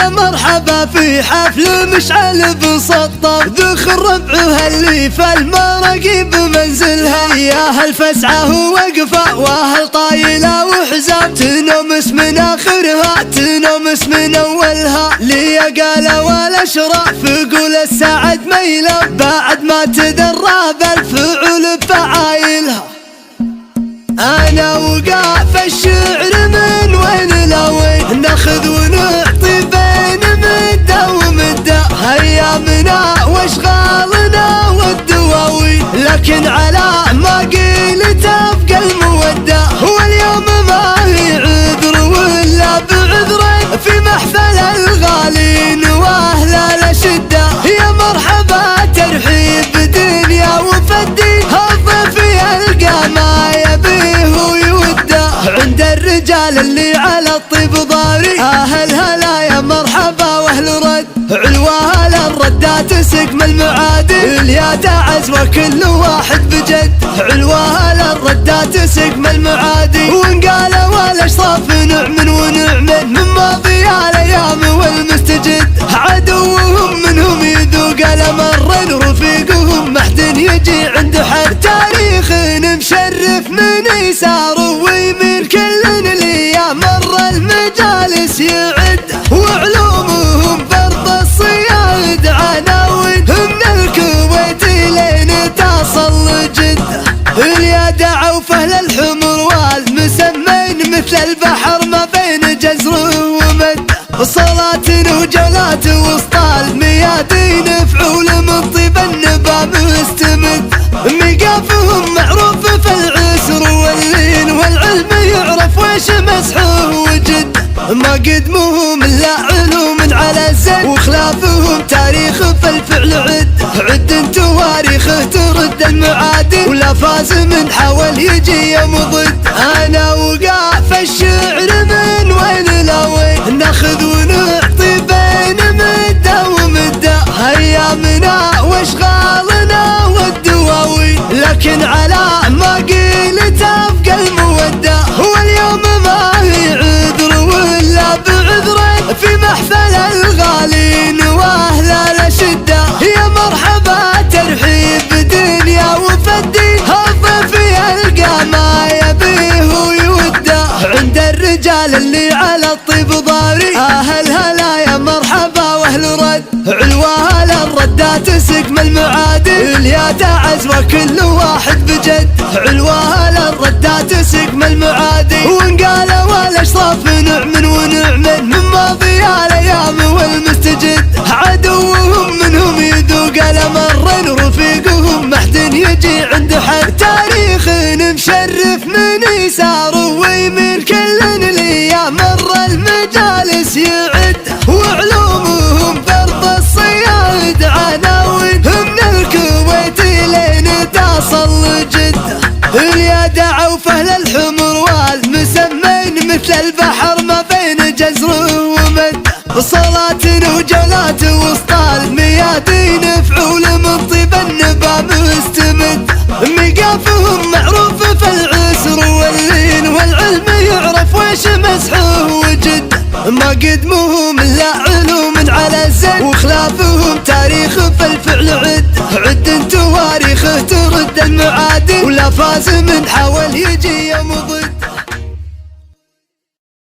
يا مرحبا في حفل مشعل بسطة، ذخر ربعها اللي في المراقيب منزلها. يا هل فسعة ووقفة واهل طايلة وحزام، تنومس من اخرها تنومس من اولها. لي قال والاشراف قول السعد ميلة، بعد ما تدرب الفعل بفعايلها. انا وقاف الشعر من وين لوين، ناخذ ونعطي بين مده ومده. ايامنا واشغالنا والدواوين، لكن على ما قيل تبقى الموده. واليوم ما هي عذر ولا بعذرين، في محفل الغالين واهل الشده. يا مرحبا ترحيب دنيا وفدي، الضيف يلقى ما يبيه ويوده. عند الرجال اللي على الطيب ضاري، اهل هلا يا مرحبا واهل رد. علوها للردات سقم المعادي، يا تعز وكل واحد بجد. علوها للردات سقم المعادي، وانقال والاشراف نعم ونعم من ماضي الايام والمستجد. عدوهم منهم يذوق الامر، رفيقهم ما حد يجي عند حد. تاريخ مشرف من يسار ويمين، كل اللي مر المجالس يعد. وعلومهم برض الصياد عناوين، من الكويت لين تصل جدة. اليدع وفهل الحمر والمسمين، مثل البحر ما بين جزر ومد. صلاة وجولات وسط الميادين، فعول من طيب النبا مستمد. ميقافهم معروف في العسر واللين، والعلم يعرف ويش مسحه وجد. ما قدمهم الا علوم على الزد، وخلافهم تاريخ في الفعل عد. عد تواريخه ترد المعادي، ولا فاز من حاول يجي يوم ضد. انا وقاف الشعر من وين لوين، ناخذ ونعطي بين مده ومده. ايامنا واشغالنا والدواوين، لكن على ما قيل تبقى الموده. واليوم ما هي عذر ولا بعذرين، في محفل الغالين واهل الشده. يا مرحبا ترحيب دنيا وفدي، الضيف يلقى ما يبيه ويوده. عند الرجال اللي على الطيب ضاري، اهل هلا يا مرحبا واهل رد. علوها للردات سقم المعادي، يا تعز وكل واحد بجد. علوها للردات سقم المعادي، وانقال والاشراف نعم ونعم من ماضي الايام والمستجد. عدوهم منهم يذوق الامر، رفيقهم ما حد يجي عند حد. تاريخ مشرف من يسار ويمين، كل اللي مر المجالس يعد. وعلومهم برض الصياد عناوين، من الكويت لين تصل جدة. اليدع وفهل الحمر والمسمين، مثل البحر ما بين جزر ومد. صلاة وجولات وسط الميادين، فعول من طيب النبا مستمد. ميقافهم معروف في العسر واللين، والعلم يعرف ويش مسحه وجد. ما قدمهم الا علوم على الزد، وخلافهم تاريخ في الفعل عد. عد تواريخه ترد المعادي، ولا فاز من حاول يجي يوم ضد.